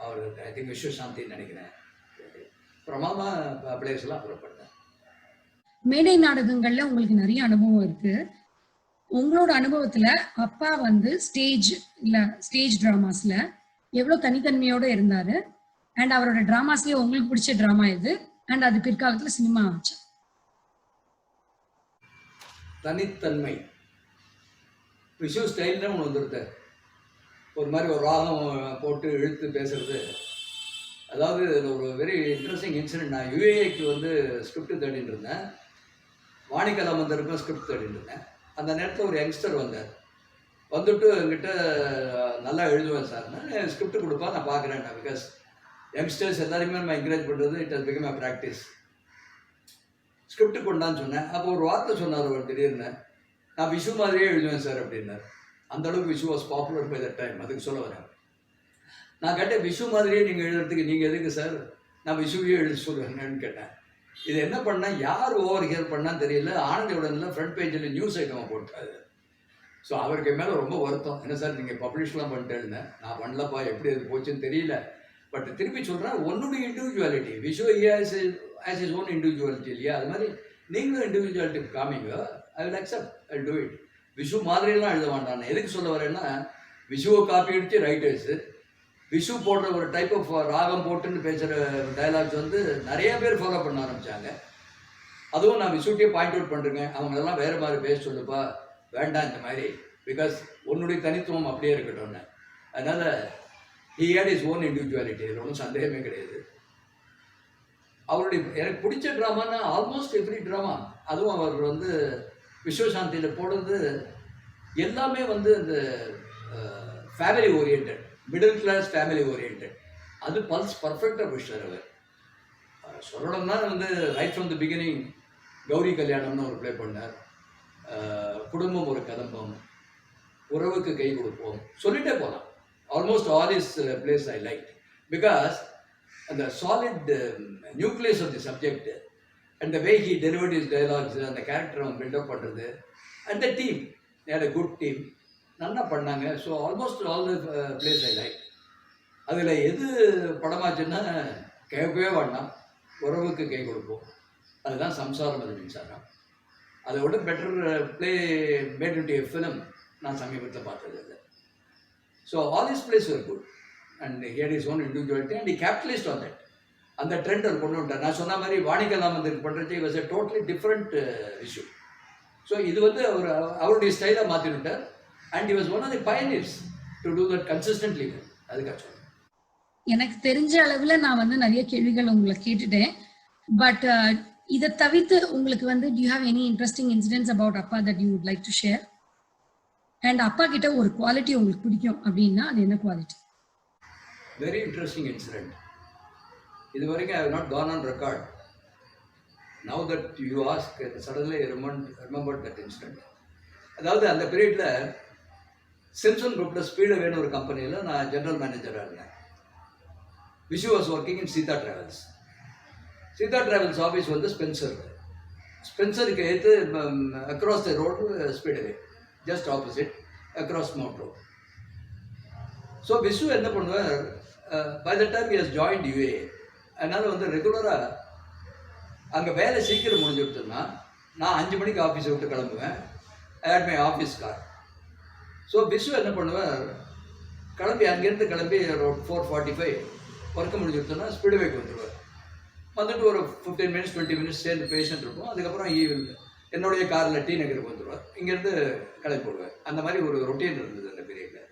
அவர் I think விஸ்வசாந்தின்னு நினைக்கிறேன், பிரமாதமாக பிளேயர்ஸ்லாம் அப்புறம் பண்ணேன். மேடை நாடகங்கள்ல உங்களுக்கு நிறைய அனுபவம் இருக்கு. உங்களோட அனுபவத்துல அப்பா வந்து ஸ்டேஜ் டிராமாஸ்ல எவ்வளவு தனித்தன்மையோட இருந்தாரு, அண்ட் அவரோட டிராமாஸ்லயே உங்களுக்கு பிடிச்ச டிராமா எது, அண்ட் அது பிற்காலத்துல சினிமா ஆச்சு? தனித்தன்மை விஷு ஸ்டைல்னு ஒன்று வந்துருது. ஒரு மாதிரி ஒரு ராகம் போட்டு இழுத்து பேசுறது. அதாவது ஒரு வெரி இன்ட்ரெஸ்டிங் இன்சிடென்ட். நான் யூஏக்கு வந்து ஸ்கிரிப்ட் தேடிட்டு இருந்தேன், வாணிகலாமந்தருக்கும் ஸ்கிரிப்ட் தேடிட்டு இருந்தேன். அந்த நேரத்தில் ஒரு யங்ஸ்டர் வந்தார். வந்துட்டு என்கிட்ட நல்லா எழுதுவேன் சார், நான் ஸ்கிரிப்ட் கொடுப்பா நான் பார்க்குறேன். பிகாஸ் யங்ஸ்டர்ஸ் எல்லாருமே நம்ம என்கரேஜ் பண்ணுறது it has become a practice. Script கொண்டான்னு சொன்னேன். அப்போ ஒரு வார்த்தை சொன்னார் அவர் திடீர்னு, நான் விஷு மாதிரியே எழுதுவேன் சார் அப்படின்னார். அந்தளவுக்கு Vishu was popular by that time. அதுக்கு சொல்ல வரேன். நான் கேட்டேன், விஷு மாதிரியே நீங்கள் எழுதுறதுக்கு நீங்கள் எதுக்கு சார் நான் விஷுவையே எழுத சொல்லுவேன்னு கேட்டேன். இது என்ன பண்ணால் யார் ஓவர் ஹியர் பண்ணான்னு தெரியல, ஆனந்தியுடனில் ஃப்ரண்ட் பேஜில் நியூஸ் ஐட்டமாக போட்டாரு. ஸோ அவருக்கு மேலே ரொம்ப வருத்தம். என்ன சார் நீங்கள் பப்ளிஷ்லாம் பண்ணிட்டேன்னு. நான் பண்ணலப்பா, எப்படி அது போச்சுன்னு தெரியல. பட் திருப்பி சொல்கிறேன், ஒன்னுடைய individuality, Visu has his own individuality இல்லையா, அது மாதிரி நீங்களும் இண்டிவிஜுவாலிட்டி காமிங்க. I will accept, I do it. Visu மாதிரியெல்லாம் எழுத வேண்டாம். எதுக்கு சொல்ல வரேன்னா, விஷுவை காப்பி அடித்து ரைட்டர்ஸு விஷு போடுற ஒரு டைப் ஆஃப் ராகம் போட்டுன்னு பேசுகிற டைலாக்ஸ் வந்து நிறைய பேர் ஃபாலோ பண்ண ஆரம்பித்தாங்க. அதுவும் நான் விஷுட்டே பாயிண்ட் அவுட் பண்ணுறேங்க, அவங்களெல்லாம் வேறு மாதிரி பேச சொல்லுப்பா, வேண்டாம் இந்த மாதிரி, பிகாஸ் உன்னுடைய தனித்துவம் அப்படியே இருக்கட்டும்னு. அதனால் he had his own individuality, அதில் ஒன்றும் சந்தேகமே கிடையாது. அவருடைய எனக்கு பிடிச்ச ட்ராமான்னா ஆல்மோஸ்ட் எவ்ரி ட்ராமா, அதுவும் அவர் வந்து விஸ்வசாந்தியில் போடுறது எல்லாமே வந்து இந்த family orient, middle class family orient. அது பல்ஸ் பர்ஃபெக்டாக பிடிச்சார் அவர். சொல்லணும்னா வந்து right from the beginning Gowri கல்யாணம்னு ஒரு ப்ளே பண்ணார், குடும்பம் ஒரு கதம்பம், உறவுக்கு கை கொடுப்போம், சொல்லிட்டே போகலாம். Almost all is plays I like because அந்த solid nucleus of the subject and the way he delivered his dialogues, அந்த கேரக்டர் அவன் பில்டப் பண்ணுறது, and the team that a good team, நல்லா பண்ணாங்க. So almost all the plays I like. அதில் எது படமாச்சுன்னா கேட்கவே வேண்டாம், உறவுக்கு கை கொடுப்போம், அதுதான் சம்சாரம் அது மின்சாரம். அதை விட better play made into a film நான் சமீபத்தில் பார்த்தது இல்லை. So all is plays are good and here is own individuality and capitalist on that. அந்த ட்ரெண்ட் அவர் கொண்டு வந்துட்டார். நான் சொன்ன மாதிரி வாணிகலாம் வந்து பண்ணுறது was a totally different issue. So இது வந்து அவருடைய ஸ்டைலாக மாற்றி விட்டார் and he was one of the pioneers to do that consistently. அதுக்காக சொல்றேன். எனக்கு தெரிஞ்ச அளவுல நான் வந்து நிறைய கேள்விகள் உங்களை கேட்டுட்டேன். பட் இதை தவிர்த்து உங்களுக்கு வந்து do you have any interesting incidents about அப்பா that you would like to share? And அப்பா கிட்ட ஒரு குவாலிட்டி உங்களுக்கு பிடிக்கும் அப்படின்னா அது என்ன குவாலிட்டி? Very interesting incident. இது வரைக்கும் I have not gone on record. Now that you ask suddenly remembered that incident. அதாவது அந்த பீரியடில் சிம்சன் குரூப்பில் ஸ்பீடவேன்னு ஒரு கம்பெனியில் நான் ஜென்ரல் மேனேஜராக இருந்தேன். Visu was working in Seetha Travels. Seetha Travels office வந்து ஸ்பென்சருக்கு எடுத்து across the road speedway, just opposite across Mount Road. So Visu என்ன பண்ணுவார், by the time he has joined UA, அதனால் வந்து ரெகுலராக அங்கே வேலை சீக்கிரம் முடிஞ்சு விட்டோம்னா நான் 5 மணிக்கு ஆஃபீஸை விட்டு கிளம்புவேன். I hate my office car. So Visu என்ன பண்ணுவார், கிளம்பி அங்கேருந்து கிளம்பி 4:45 ஒர்க்கு முடிஞ்சு விட்டோம்னா ஸ்பீடவேக்கு வந்துடுவார். வந்துட்டு ஒரு 15 minutes 20 minutes சேர்ந்து பேஷண்ட் இருக்கும். அதுக்கப்புறம் என்னுடைய காரில் டி நகருக்கு வந்துடுவார். இங்கேருந்து கிளம்பி போடுவார். அந்த மாதிரி ஒரு ரொட்டீன் இருந்தது அந்த பீரியடில்.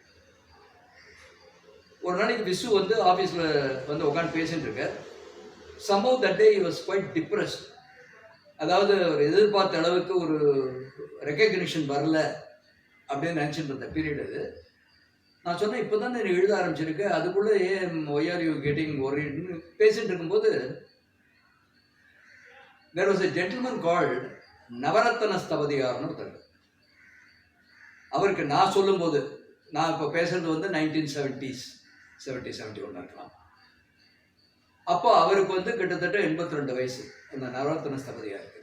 ஒரு நாளைக்கு விசு வந்து ஆஃபீஸில் வந்து உட்காந்து பேசிட்டு இருக்கார். somehow that day he was quite depressed. அதாவது ஒரு எதிர்பார்த்த அளவுக்கு ஒரு ரெக்கக்னிஷன் வரல அப்படின்னு நினச்சிட்டு இருந்த பீரியட் அது. நான் சொன்னேன், இப்போ தான் நீ எழுத ஆரம்பிச்சிருக்கு, அதுக்குள்ளே ஏன் ஒய் ஆர் யூ கெட்டிங் ஒரின்னு பேசிட்டு இருக்கும்போது there was a gentleman called நவரத்ன ஸ்தபதியார்னு ஒருத்தர். அவருக்கு நான் சொல்லும்போது, நான் இப்போ பேசுறது வந்து 1970s 71 இருக்கலாம். அப்போ அவருக்கு வந்து கிட்டத்தட்ட 82 வயசு. அந்த நவரத்ன ஸ்தபதியாருக்கு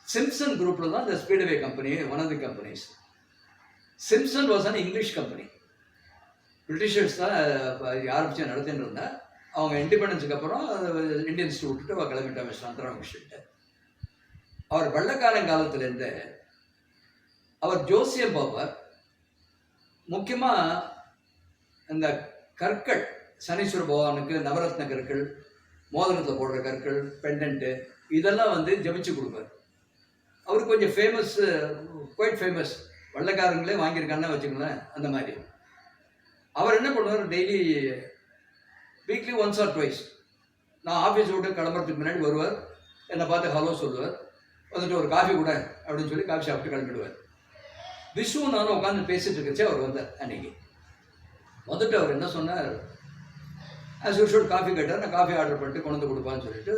சிம்சன் குரூப்பில் தான் இந்த speedway company one of the companies. Simpson was an English company. Britishers தான் ஆரம்பிச்சு நடத்தின்னு இருந்தால் அவங்க இண்டிபெண்டன்ஸுக்கு அப்புறம் இந்தியன்ஸ் விட்டுட்டு அவள் கிளம்பிட்டாங்க சாந்தரம் விஷயத்தை. அவர் வெள்ளக்காரங்காலத்திலேருந்து அவர் ஜோசியம் பார்ப்பார். முக்கியமாக இந்த கற்கள், சனீஸ்வர பகவானுக்கு நவரத்ன கற்கள், மோதிரத்தில் போடுற கற்கள், பெண்டன்ட்டு, இதெல்லாம் வந்து ஜபிச்சு கொடுப்பார். அவருக்கு கொஞ்சம் ஃபேமஸ், குவைட் ஃபேமஸ், வெள்ளக்காரங்களே வாங்கியிருக்காருன்னு வச்சுக்கோங்களேன். அந்த மாதிரி அவர் என்ன பண்ணுவார், daily weekly once R twice நான் ஆஃபீஸ் விட்டு கிளம்புறதுக்கு முன்னாடி வருவார். என்னை பார்த்து ஹலோ சொல்லுவார். வந்துட்டு ஒரு காஃபி கூட அப்படின்னு சொல்லி காஃபி சாப்பிட்டு கிளம்பிடுவார். விசு நானும் உட்காந்து பேசிட்டு இருக்கச்சே அவர் வந்தார். அன்னைக்கு வந்துட்டு அவர் என்ன சொன்னார், ஆஸ் யூஷுவல் காஃபி கேட்டார். நான் காஃபி ஆர்டர் பண்ணிட்டு கொண்டு வந்து கொடுப்பான்னு சொல்லிட்டு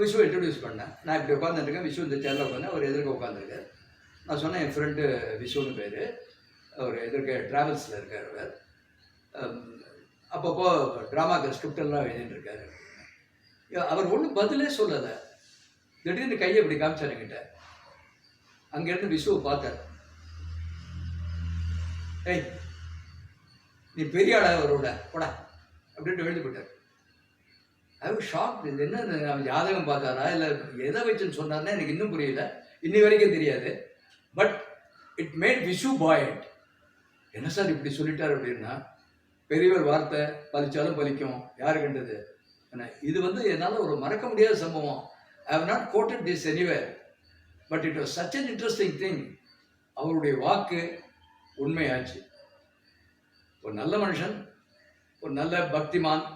விசுவை இன்ட்ரடியூஸ் பண்ணேன். நான் இப்படி உட்காந்துருக்கேன், விசு இந்த சேரில் உட்காந்து அவர் எதிர்க்க உட்காந்துருக்கார். நான் சொன்னேன், என் ஃப்ரெண்டு விசுன்னு பேர், அவர் எதிர்க்க ட்ராவல்ஸில் இருக்கார். அவர் அப்பப்போ ட்ராமாக்கு ஸ்கிரிப்டெல்லாம் எழுதிட்டு இருக்காரு. அவர் ஒன்றும் பதிலே சொல்லலை. திடீர்னு கையை இப்படி காமிச்சார் என்கிட்ட. அங்கேருந்து விசுவை பார்த்தார். ஏய், நீ பெரிய ஆளா அவரோட போடா அப்படின்ட்டு எழுதி போட்டார். அவர் ஷாக். இது என்ன ஜாதகம் பார்த்தாரா இல்லை எதை வச்சுன்னு சொன்னார்னா எனக்கு இன்னும் புரியல, இன்னி வரைக்கும் தெரியாது. But it made Visu point. என்ன சார் இப்படி சொல்லிட்டார் அப்படின்னா, பெரியவர் வார்த்தை பலிச்சாலும் பலிக்கும், யாரு கண்டது. இது வந்து என்னால் ஒரு மறக்க முடியாத சம்பவம். I have not quoted this anywhere, but it was such an interesting thing. அவருடைய வாக்கு உண்மையாச்சு. ஒரு நல்ல மனுஷன், ஒரு நல்ல பக்திமான்,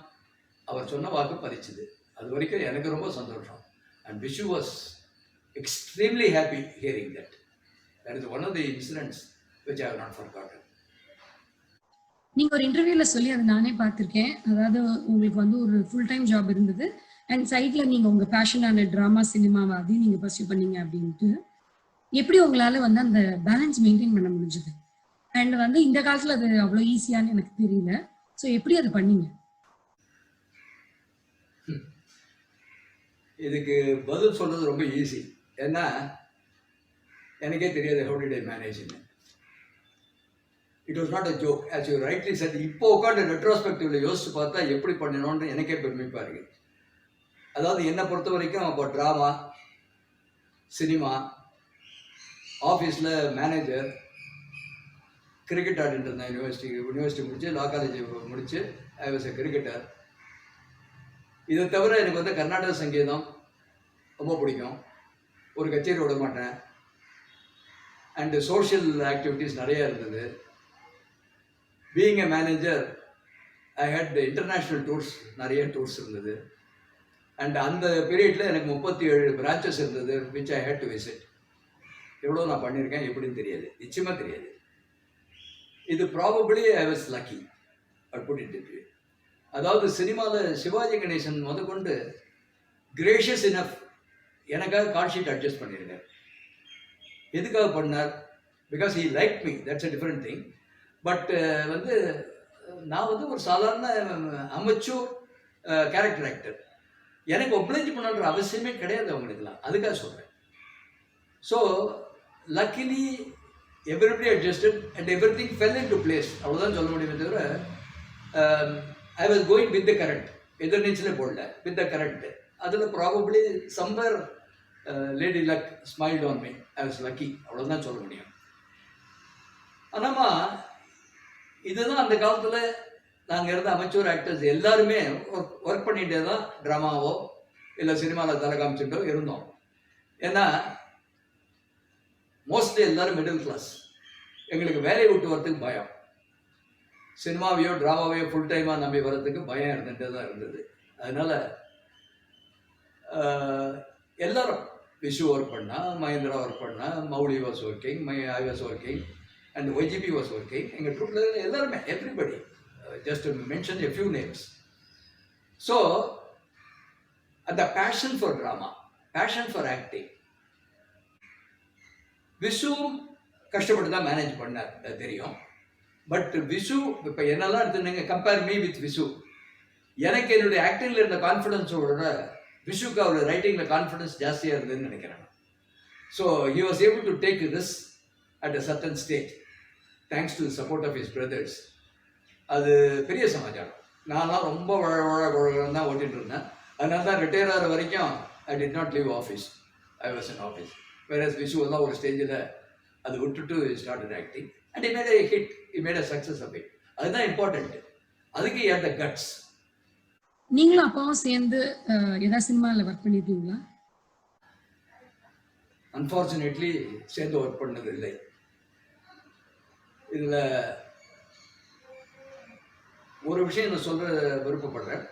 அவர் சொன்ன வாக்கு பலிச்சுது. அது வரைக்கும் எனக்கு ரொம்ப சந்தோஷம். And Vishu was extremely happy hearing that. That is one of the incidents which I have not forgotten. நீங்க ஒரு இன்டர்வியூல சொல்லி அதை நானே பார்த்திருக்கேன். அதாவது உங்களுக்கு வந்து ஒரு ஃபுல் டைம் ஜாப் இருந்தது அண்ட் சைட்ல நீங்க உங்க பேஷனான டிராமா, சினிமாவை அதையும் நீங்க பர்சியூ பண்ணீங்க அப்படின்ட்டு. எப்படி உங்களால வந்து அந்த பேலன்ஸ் மெயின்டைன் பண்ண முடிஞ்சது? அண்ட் வந்து இந்த காலத்துல அது அவ்வளோ ஈஸியான்னு எனக்கு தெரியல. ஸோ எப்படி அது பண்ணீங்க? இதுக்கு பதில் சொல்றது ரொம்ப ஈஸி. ஏன்னா எனக்கே தெரியாது how did I manage it. It was not a joke. As you rightly said, இப்போ உட்காந்து ரெட்ரோஸ்பெக்டிவ்ல யோசிச்சு பார்த்தா எப்படி பண்ணணும்னு எனக்கே பெருமைப்பா இருக்கு. அதாவது என்னை பொறுத்த வரைக்கும் அப்போ ட்ராமா, சினிமா, ஆஃபீஸில் மேனேஜர், கிரிக்கெட் ஆடிட்டு இருந்தேன். யூனிவர்சிட்டி முடிச்சு, லா காலேஜ் முடிச்சு ஐ வாஸ் எ கிரிக்கெட்டர். இதை தவிர எனக்கு வந்து கர்நாடக சங்கீதம் ரொம்ப பிடிக்கும். ஒரு கச்சேரி விட மாட்டேன். அண்டு சோஷியல் ஆக்டிவிட்டீஸ் நிறைய இருந்தது. Being a manager I had international tours, நிறைய டூர்ஸ் இருந்தது. அண்ட் அந்த பீரியடில் எனக்கு 37 பிரான்ச்சஸ் இருந்தது which I had to visit. எவ்வளோ நான் பண்ணியிருக்கேன் எப்படின்னு தெரியாது, நிச்சயமாக தெரியாது. இது probably I was lucky I put it it. அதாவது சினிமாவில் சிவாஜி கணேசன் முதற்கொண்டு கிரேஷியஸ் இனஃப் எனக்காக கால் ஷீட் அட்ஜஸ்ட் பண்ணியிருக்கார். எதுக்காக பண்ணார்? Because he like me, that's a different thing. But வந்து நான் வந்து ஒரு சாதாரண அமெச்சூர் கேரக்டர் ஆக்டர். எனக்கு ஒப்ளைஜ் பண்ணுற அவசியமே கிடையாது அவங்களுக்குலாம், அதுக்காக சொல்கிறேன். So luckily everybody adjusted and everything fell into place, அவ்வளோதான் சொல்ல முடியுமே தவிர I was going with the current. எதிர் நீச்சலே போடல, வித் த கரண்ட். அதில் probably somewhere lady luck smiled on me, I was lucky, அவ்வளோதான் சொல்ல முடியும். ஆனால் இதுதான் அந்த காலத்தில் நாங்கள் இருந்த அமெச்சூர் ஆக்டர்ஸ் எல்லாருமே ஒர்க் பண்ணிகிட்டே தான் ட்ராமாவோ இல்லை சினிமாவில் தலை காமிச்சுட்டோ இருந்தோம். ஏன்னா மோஸ்ட்லி எல்லாரும் மிடில் கிளாஸ். எங்களுக்கு வேலையை விட்டு வரத்துக்கு பயம். சினிமாவையோ ட்ராமாவையோ ஃபுல் டைமாக நம்பி வர்றதுக்கு பயம் இருந்துகிட்டே தான் இருந்தது. அதனால் எல்லாரும் விஷு ஒர்க் பண்ணால், மகேந்திரா ஒர்க் பண்ணால், Mouli was working, I was working and YGP was working. எங்கள் ட்ரூப்பில் எல்லாருமே, everybody, just to mention a few names. So, the passion for drama, passion for acting. Vishu கஷ்டப்பட்டு தான் மேனேஜ் பண்ணார் தெரியும். பட் விஷு இப்போ என்னெல்லாம் எடுத்துனீங்க, கம்பேர் மீ வித் விஷு. எனக்கு என்னுடைய ஆக்டிங்கில் இருந்த கான்ஃபிடன்ஸோட விஷுக்கு அவரோட ரைட்டிங்கில் கான்ஃபிடன்ஸ் ஜாஸ்தியாக இருந்ததுன்னு நினைக்கிறேன். So he was able to take this at a certain stage thanks to the support of his brothers. அது பெரிய சமாச்சாரம். நான்லாம் ரொம்ப வழதான் தான் ஓட்டிகிட்டு இருந்தேன். அதனால தான் ரிட்டையர் ஆகிற வரைக்கும் I did not leave office, I was in office. Whereas விஷுவெல்லாம் ஒரு ஸ்டேஜில் அது விட்டுட்டு started acting and he made a hit, he made a success of it. அதுதான் இம்பார்ட்டன்ட். அதுக்கு ஏன் த கட்ஸ். நீங்களும் அப்பாவும் சேர்ந்து ஏதாவது சினிமாவில் ஒர்க் பண்ணியிருக்கீங்களா? அன்ஃபார்ச்சுனேட்லி சேர்ந்து ஒர்க் பண்ணது இல்லை. இதில் ஒரு விஷயம் நான் சொல்ல விருப்பப்படுறேன்.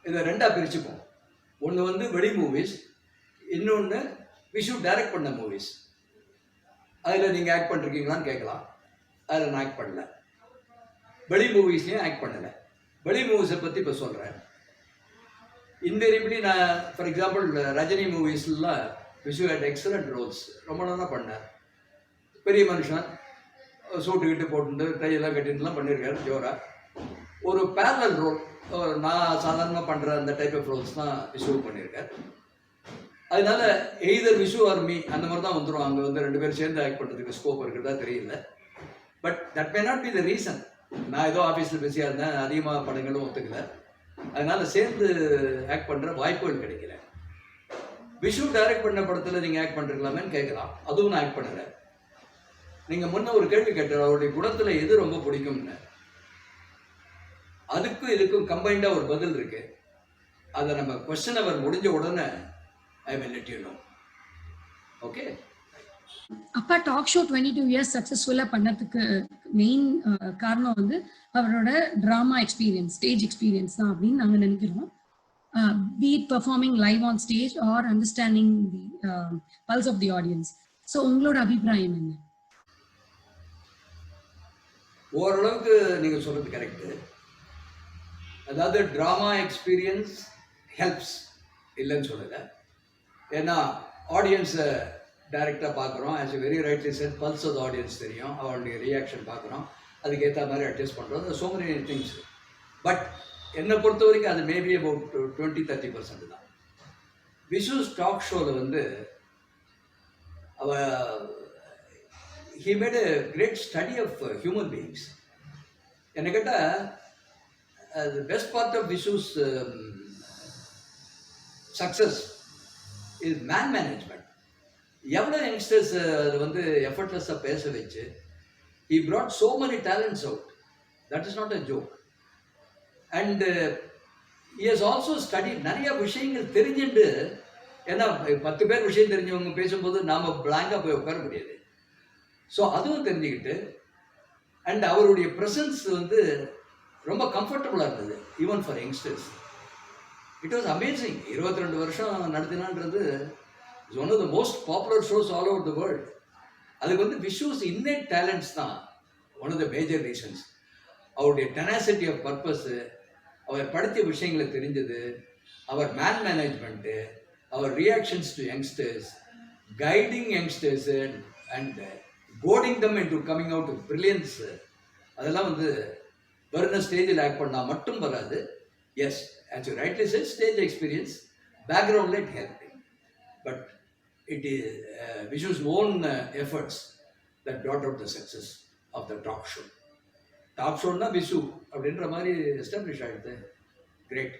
இதை ரெண்டாக பிரிச்சுப்போம். ஒன்று வந்து வெளி மூவிஸ், இன்னொன்று விஷு டைரக்ட் பண்ண மூவிஸ். அதில் நீங்கள் ஆக்ட் பண்ணிருக்கீங்களான்னு கேட்கலாம். அதில் நான் ஆக்ட் பண்ணல. வெளி மூவிஸ்லேயும் ஆக்ட் பண்ணலை. வெளி மூவிஸை பற்றி இப்போ சொல்கிறேன். இன்வேரியபிளி நான் ஃபார் எக்ஸாம்பிள் ரஜினி மூவிஸ்லாம் விஷு ஹேட் எக்ஸலண்ட் ரோல்ஸ், ரொம்ப நல்லா பண்ணார். பெரிய மனுஷன், சூட்டு கிட்டு போட்டு கையெல்லாம் கட்டிட்டுலாம் பண்ணியிருக்காரு ஜோரா. ஒரு பேரலல் ரோல், நான் சாதாரணமாக பண்ணுற அந்த டைப் ஆஃப் ரோல்ஸ் தான் விஷு பண்ணியிருக்கார். அதனால எய்தர் விஷு ஆர் மீ அந்த மாதிரி தான் வந்துடும். அங்கே வந்து ரெண்டு பேரும் சேர்ந்து ஆக்ட் பண்ணுறதுக்கு ஸ்கோப் இருக்கிறதா தெரியல. But that may not be the reason. நான் ஏதோ ஆஃபீஸில் பிஸியாக இருந்தேன், அதிகமாக படங்களும் ஒத்துக்கல, அதனால் சேர்ந்து ஆக்ட் பண்ணுற வாய்ப்புகள் கிடைக்கல. விஷு டைரக்ட் பண்ண படத்தில் நீங்கள் ஆக்ட் பண்ணிருக்கலாமேன்னு கேட்கலாம். அதுவும் நான் ஆக்ட் பண்ணலை. நீங்கள் முன்ன ஒரு கேள்வி கேட்டார், அவருடைய குணத்தில் எது ரொம்ப பிடிக்கும்னு. அதுக்கும் இதுக்கும் கம்பைண்டாக ஒரு பதில் இருக்கு. அதை நம்ம கொஸ்டின் அவர் முடிஞ்ச உடனே I will let you know. Okay. அப்பா டாக் ஷோ 22 இயர்ஸ் சக்ஸஸ்ஃபுல்லாக பண்ணதுக்கு மெயின் காரணம் வந்து அவரோட ட்ராமா எக்ஸ்பீரியன்ஸ், ஸ்டேஜ் எக்ஸ்பீரியன்ஸ் தான் அப்படின்னு நாங்கள் நினைக்கிறோம். Be it performing live on stage or understanding the pulse of the audience. So உங்களோட அபிப்பிராயம் என்ன? ஓரளவுக்கு நீங்கள் சொல்கிறது கரெக்டு. அதாவது ட்ராமா எக்ஸ்பீரியன்ஸ் ஹெல்ப்ஸ், இல்லைன்னு சொல்லலை. ஏன்னா ஆடியன்ஸை டைரெக்டாக பார்க்குறோம். As very rightly said pulse of audience தெரியும், அவளுடைய ரியாக்ஷன் பார்க்குறோம், அதுக்கேற்ற மாதிரி அட்ஜஸ்ட் பண்ணுறோம். So many things. பட் என்னை பொறுத்த வரைக்கும் அது மேபி அபவுட் 20-30% தான். விஷுஸ் டாக் ஷோவில் வந்து he made a great study of human beings. என்ன கேட்டால் the best part of Vishu's success is man management. எவ்வளோ யங்ஸ்டர்ஸ் அது வந்து எஃபர்ட்லெஸ்ஸாக பேச வச்சு he brought so many talents out. That is not a joke. And he has also studied நிறைய விஷயங்கள் தெரிஞ்சுட்டு. ஏன்னா 10 பேர் விஷயம் தெரிஞ்சவங்க பேசும்போது நாம் பிளாங்காக போய் உட்கார முடியாது. ஸோ அதுவும் தெரிஞ்சுக்கிட்டு அண்ட் அவருடைய ப்ரெசன்ஸ் வந்து ரொம்ப கம்ஃபர்டபுளாக இருந்தது even for youngsters. It was amazing. 22 வருஷம் நடத்தினான்றது is one of the most popular shows all over the world. அதுக்கு வந்து விஷுஸ் இன்னேட் டேலண்ட்ஸ் தான் one of the major reasons. அவருடைய டெனாசிட்டி ஆஃப் பர்பஸ்ஸு, அவர் படித்த விஷயங்களை தெரிஞ்சது, அவர் மேனேஜ்மெண்ட்டு, அவர் reactions to youngsters, guiding youngsters and goading them into coming out with brilliance. அதெல்லாம் வந்து வருண ஸ்டேஜில் ஆக்ட் பண்ணால் மட்டும் வராது. Yes, as you rightly said, stage experience, background light helping. But it is Vishu's own efforts that brought out the success of the talk show. Talk show na Vishu அப்படின்ற மாதிரி establish ஆகிடுது. Great.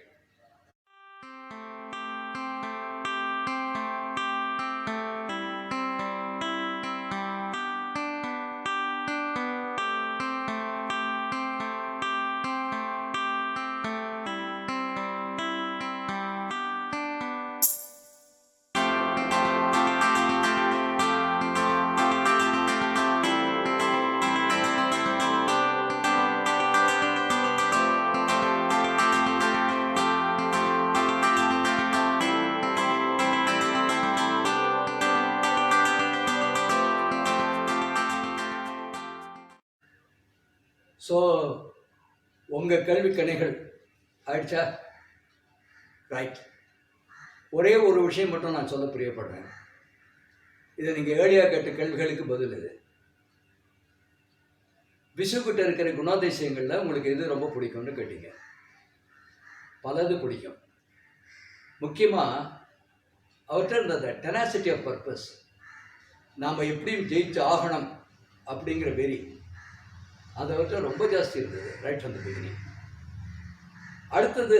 So உங்கள் கேள்வி கணைகள் ஆயிடுச்சா? Right. ஒரே ஒரு விஷயம் மட்டும் நான் சொல்ல பிரியப்படுறேன். இதை நீங்கள் ஏழியாக கேட்ட கேள்விகளுக்கு பதில் இது. விஷுக்கிட்ட இருக்கிற குணாதிசயங்களில் உங்களுக்கு எது ரொம்ப பிடிக்கும்னு கேட்டீங்க. பலது பிடிக்கும். முக்கியமாக அவர்கிட்ட இருந்த டெனாசிட்டி ஆஃப் பர்பஸ், நாம் எப்படியும் ஜெயிச்சு ஆகணும் அப்படிங்கிற வெறி, அது அவர்கிட்ட ரொம்ப ஜாஸ்தி இருந்தது ரைட் ஃப்ரம் தி பிகினிங். அடுத்தது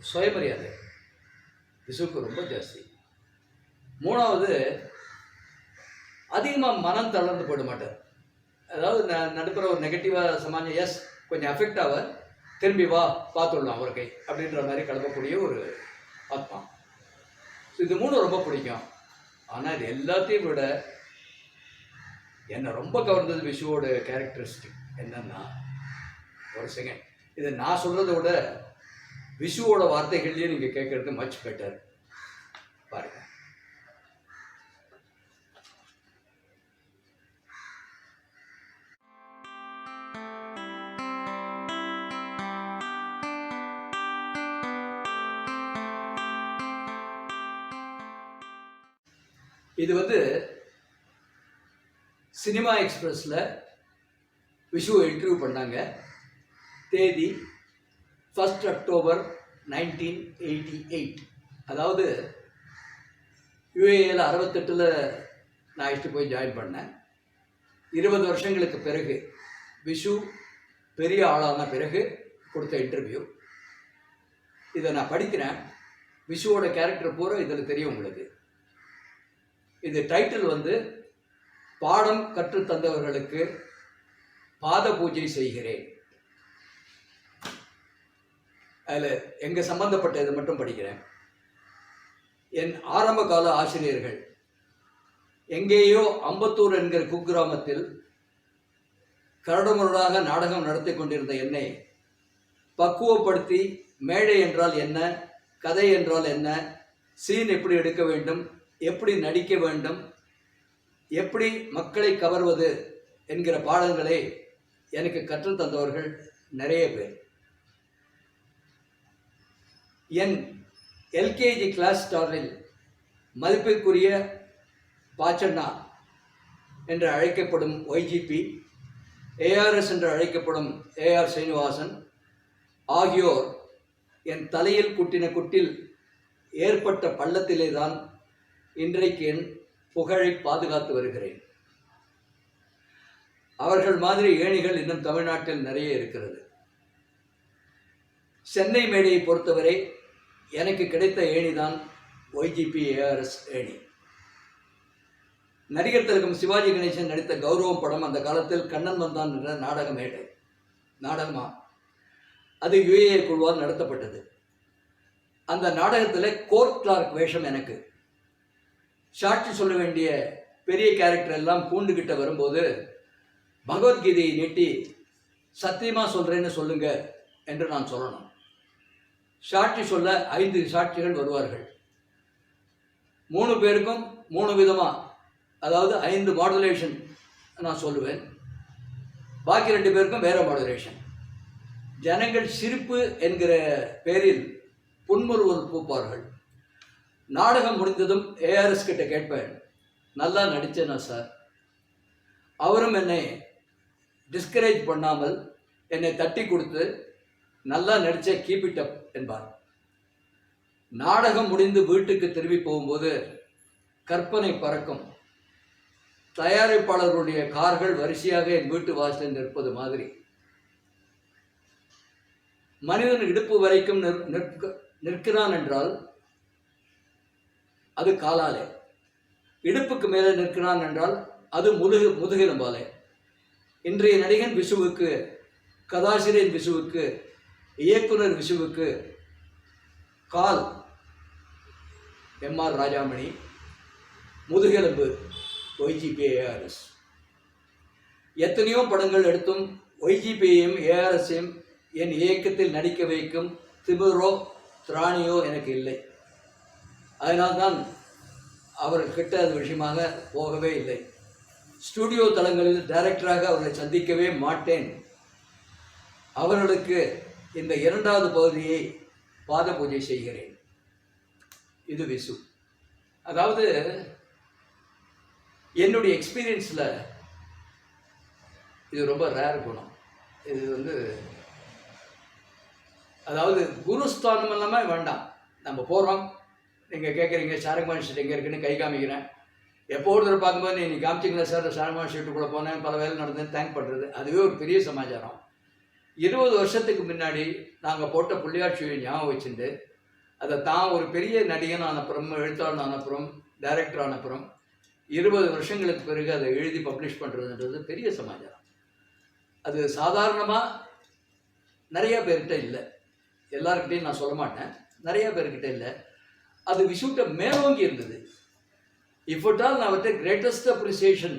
சுயமரியாதை விஷுக்கு ரொம்ப ஜாஸ்தி. மூணாவது, அதிகமாக மனம் தளர்ந்து போயிட மாட்டார். அதாவது நடுப்புற ஒரு நெகட்டிவாக சமாஜம் எஸ் கொஞ்சம் அஃபெக்ட் ஆக திரும்பி வா பார்த்துடலாம் ஒரு கை அப்படின்ற மாதிரி கிளம்பக்கூடிய ஒரு ஆத்மா. ஸோ இது மூணு ரொம்ப பிடிக்கும். ஆனால் இது எல்லாத்தையும் விட என்னை ரொம்ப கவர்ந்தது விஷுவோட கேரக்டரிஸ்டிக் என்னன்னா, ஒரு செகண்ட், இதை நான் சொல்கிறத விட விஷுவோட வார்த்தைகள்லேயே நீங்கள் கேட்குறது மச் பெட்டர். பாருங்க. இது வந்து சினிமா எக்ஸ்பிரஸில் விஷுவை இன்டர்வியூ பண்ணாங்க. தேதி 1 அக்டோபர் 1988. அதாவது யுஏஏல 68 நான் இஷ்டு போய் ஜாயின் பண்ணேன். 20 வருஷங்களுக்கு பிறகு விஷு பெரிய ஆளான பிறகு கொடுத்த இன்டர்வியூ. இதை நான் படிக்கிறேன். விஷுவோட கேரக்டர் பூரா இதில் தெரியும் உங்களுக்கு. இது டைட்டில் வந்து பாடம் கற்றுத்தந்தவர்களுக்கு பாத பூஜை செய்கிறேன். அதில் எங்கள் சம்பந்தப்பட்ட இதை மட்டும் படிக்கிறேன். என் ஆரம்ப கால ஆசிரியர்கள் எங்கேயோ அம்பத்தூர் என்கிற குக்கிராமத்தில் கரடுமுரடாக நாடகம் நடத்தி கொண்டிருந்த என்னை பக்குவப்படுத்தி மேடை என்றால் என்ன, கதை என்றால் என்ன, சீன் எப்படி எடுக்க வேண்டும், எப்படி நடிக்க வேண்டும், எப்படி மக்களை கவர்வது என்கிற பாடங்களை எனக்கு கற்றுத்தந்தவர்கள் நிறைய பேர். என் எல்கேஜி கிளாஸ் ஸ்டாரில் மதிப்பிற்குரிய பாச்சண்ணா என்று அழைக்கப்படும் ஒய்ஜிபி, ஏஆர்எஸ் என்று அழைக்கப்படும் ஏஆர் சீனிவாசன் ஆகியோர் என் தலையில் குட்டின குட்டில் ஏற்பட்ட பள்ளத்திலே தான் இன்றைக்கு என் புகழை பாதுகாத்து வருகிறேன். அவர்கள் மாதிரி ஏணிகள் இன்னும் தமிழ்நாட்டில் நிறைய இருக்கிறது. சென்னை மேடையை பொறுத்தவரை எனக்கு கிடைத்த ஏணிதான் ஒய்ஜிபி ஏஆர்எஸ் ஏணி. நடிகர் திலகம் சிவாஜி கணேசன் நடித்த கௌரவம் படம் அந்த காலத்தில் கண்ணன் வந்தான் என்ற நாடக மேடை நாடகமா அது யுஏஏ குழுவால் நடத்தப்பட்டது. அந்த நாடகத்தில் கோர்ட் கிளார்க் வேஷம் எனக்கு. சாட்சி சொல்ல வேண்டிய பெரிய கேரக்டர் எல்லாம் பூண்டுகிட்ட வரும்போது பகவத்கீதையை நீட்டி சத்தியமா சொல்றேன்னு சொல்லுங்க என்று நான் சொல்லணும். சாட்சி சொல்ல 5 சாட்சிகள் வருவார்கள். 3 பேருக்கும் 3 விதமா, அதாவது 5 மாடுலேஷன் நான் சொல்லுவேன். பாக்கி 2 பேருக்கும் வேற மாடுலேஷன். ஜனங்கள் சிரிப்பு என்கிற பேரில் புன்முறுவல் பூப்பார்கள். நாடகம் முடிந்ததும் ஏஆர்எஸ் கிட்ட கேட்பேன், நல்லா நடிச்சேனா சார்? அவரும் என்னை டிஸ்கரேஜ் பண்ணாமல் என்னை தட்டி கொடுத்து நல்லா நடிச்ச கீப் இட் அப் என்பார். நாடகம் முடிந்து வீட்டுக்கு திரும்பி போகும்போது கற்பனை பறக்கும். தயாரிப்பாளர்களுடைய கார்கள் வரிசையாக என் வீட்டு வாசலில் நிற்பது மாதிரி. மனிதன் இடுப்பு வரைக்கும் நிற்கிறான் என்றால் அது காலாலே, இடுப்புக்கு மேலே நிற்கிறான் என்றால் அது முதுகெலும்பாலே. இன்றைய நடிகன் விசுவுக்கு, கதாசிரியர் விசுவுக்கு, இயக்குனர் விசுவுக்கு கால் எம்ஆர் ராஜாமணி, முதுகெலும்பு ஒய்ஜிபி ஏஆர்எஸ். எத்தனையோ படங்கள் எடுத்தும் ஒய்ஜிபியையும் ஏஆர்எஸையும் என் இயக்கத்தில் நடிக்க வைக்கும் திமிரோ திராணியோ எனக்கு இல்லை. அதனால்தான் அவர்கிட்ட அது விஷயமாக போகவே இல்லை. ஸ்டுடியோ தளங்களில் டைரக்டராக அவர்களை சந்திக்கவே மாட்டேன். அவர்களுக்கு இந்த 2வது பகுதியை பாத பூஜை செய்கிறேன். இது விசு. அதாவது என்னுடைய எக்ஸ்பீரியன்ஸில் இது ரொம்ப ரேர் குணம். இது அதாவது குருஸ்தானம் எல்லாமே வேண்டாம். நம்ம போகிறோம், நீங்கள் கேட்குறீங்க ஷாருக்மான் ஷீட் எங்கே இருக்குன்னு கை காமிக்கிறேன். எப்போ ஒருத்தர் பார்க்கும்போது நீ காமிச்சிங்களா சார், ஷாருக்மான் ஷீட்டுக்குள்ளே போனேன், பல வேலை நடந்தேன், தேங்க் பண்ணுறது, அதுவே ஒரு பெரிய சமாச்சாரம். 20 வருஷத்துக்கு முன்னாடி நாங்கள் போட்ட புள்ளியாட்சியை ஞாபகம் வச்சுட்டு அதை தான் ஒரு பெரிய நடிகன் ஆனப்புறம், எழுத்தாளன் ஆனப்புறம், டைரக்டர் ஆனப்புறம் 20 வருஷங்களுக்கு பிறகு அதை எழுதி பப்ளிஷ் பண்ணுறதுன்றது பெரிய சமாச்சாரம். அது சாதாரணமாக நிறைய பேர்கிட்ட இல்லை. எல்லாருக்கிட்டையும் நான் சொல்ல மாட்டேன், நிறைய பேர்கிட்ட இல்லை. அது விஷுட்ட மேலோங்கி இருந்தது. இஃபோட்டால் நான் அவர்கிட்ட கிரேட்டஸ்ட் அப்ரிசியேஷன்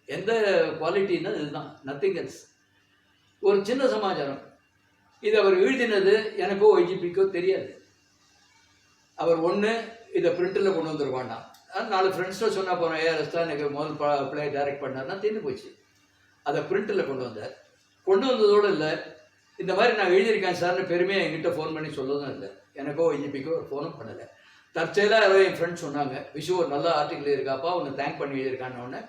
எந்த குவாலிட்டின்னா இதுதான், நத்திங் எல்ஸ். ஒரு சின்ன சமாச்சாரம், இது அவர் எழுதினது எனக்கோ ஒய்ஜிபிக்கோ தெரியாது. அவர் இதை பிரிண்டில் கொண்டு வந்துருவாண்டாம். 4 ஃப்ரெண்ட்ஸ்ட்டு சொன்னால் போகிறோம், ஏஆர்எஸ் தான் எனக்கு முதல் பிளே டைரக்ட் பண்ணார்னா தீர்ந்து போச்சு. அதை பிரிண்டில் கொண்டு வந்தார். கொண்டு வந்ததோடு இல்லை, இந்த மாதிரி நான் எழுதியிருக்கேன் சார்னு பெருமையாக என்கிட்ட ஃபோன் பண்ணி சொல்லதும் இல்லை. எனக்கோ ஒய்ஜிபிக்கோ ஃபோனும் பண்ணலை. தற்செயலாக என் ஃப்ரெண்ட்ஸ் சொன்னாங்க, விஷு ஒரு நல்ல ஆர்டிக்கிள் இருக்காப்பா, உன்னை தேங்க் பண்ணி எழுதியிருக்கான்னு.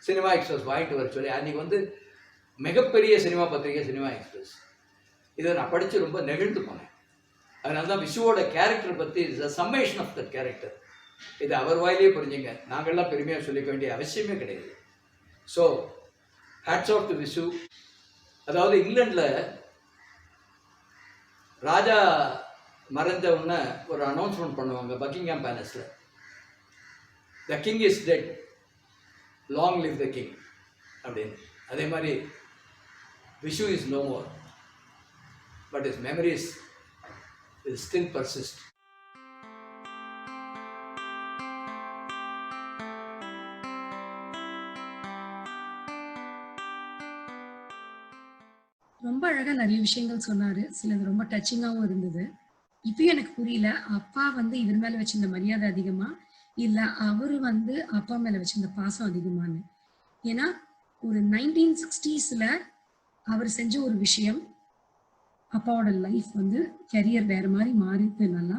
சினிமா எக்ஸ்பிரஸ் வாங்கிட்டு வர சொல்லி, அன்றைக்கி மிகப்பெரிய சினிமா பத்திரிகை சினிமா எக்ஸ்பிரஸ். இதை நான் படித்து ரொம்ப நெகிழ்ந்து போனேன். அதனால தான் விஷுவோட கேரக்டர் பற்றி it's a summation of that character. இது அவர் வாயிலேயே புரிஞ்சுங்க, நாங்கள்லாம் பெருமையாக சொல்லிக்க வேண்டிய அவசியமே கிடையாது. So hats off to Visu. அதாவது இங்கிலாண்டில் ராஜா மறைஞ்ச உடனே ஒரு அனௌன்ஸ்மெண்ட் பண்ணுவாங்க பக்கிங்ஹாம் பேலஸில், the king is dead, long live the king அப்படின்னு. அதே மாதிரி Visu is no more, but his memories will still persist. ரொம்ப அழகா நிறைய விஷயங்கள் சொன்னாரு. சிலது ரொம்ப டச்சிங்காகவும் இருந்தது. இப்பயும் எனக்கு புரியல, அப்பா இவர் மேல வச்சிருந்த மரியாதை அதிகமா இல்ல அவரு அப்பா மேல வச்சிருந்த பாசம் அதிகமானு. ஏன்னா ஒரு 1960ஸ்ல அவர் செஞ்ச ஒரு விஷயம், அப்பாவோட லைஃப் கெரியர் வேற மாதிரி மாறிது நல்லா.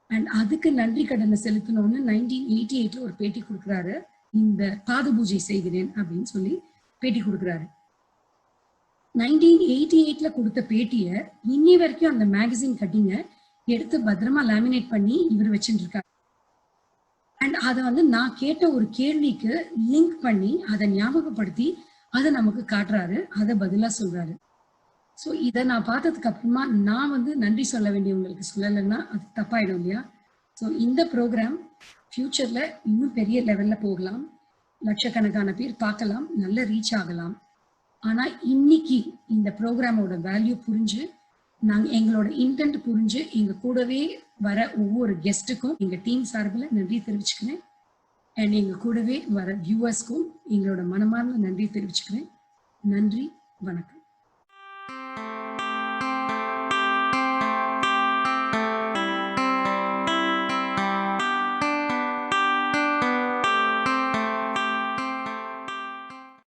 அண்ட் அதுக்கு நன்றி கடனை செலுத்தணும்னு 1988 ஒரு பேட்டி கொடுக்குறாரு. இந்த பாத பூஜை செய்கிறேன் அப்படின்னு சொல்லி பேட்டி கொடுக்குறாரு. 1988 கொடுத்த பேட்டியை இன்னி வரைக்கும் அந்த மேகசின் கட்டிங்க எடுத்து பத்திரமா லேமினேட் பண்ணி இவர் வச்சுட்டு இருக்காரு. அண்ட் அதை வந்து நான் கேட்ட ஒரு கேள்விக்கு லிங்க் பண்ணி அதை ஞாபகப்படுத்தி அதை நமக்கு காட்டுறாரு, அதை பதிலா சொல்றாரு. ஸோ இதை நான் பார்த்ததுக்கு அப்புறமா நான் வந்து நன்றி சொல்ல வேண்டியவங்களுக்கு சொல்லலைன்னா அது தப்பாயிடும் இல்லையா? ஸோ இந்த ப்ரோக்ராம் ஃபியூச்சர்ல இன்னும் பெரிய லெவல்ல போகலாம், லட்சக்கணக்கான பேர் பார்க்கலாம், நல்ல ரீச் ஆகலாம். ஆனா இன்னைக்கு இந்த ப்ரோக்ராமோட வேல்யூ புரிஞ்சு நாங்கள் எங்களோட இன்டென்ட் புரிஞ்சு எங்க கூடவே வர ஒவ்வொரு கெஸ்ட்டுக்கும் எங்க டீம் சார்பில் நன்றி தெரிவிச்சுக்கிறேன். அண்ட் எங்க கூடவே வர வியூவர்ஸ்க்கும் எங்களோட மனமார்ந்த நன்றி தெரிவிச்சுக்கிறேன். நன்றி, வணக்கம்.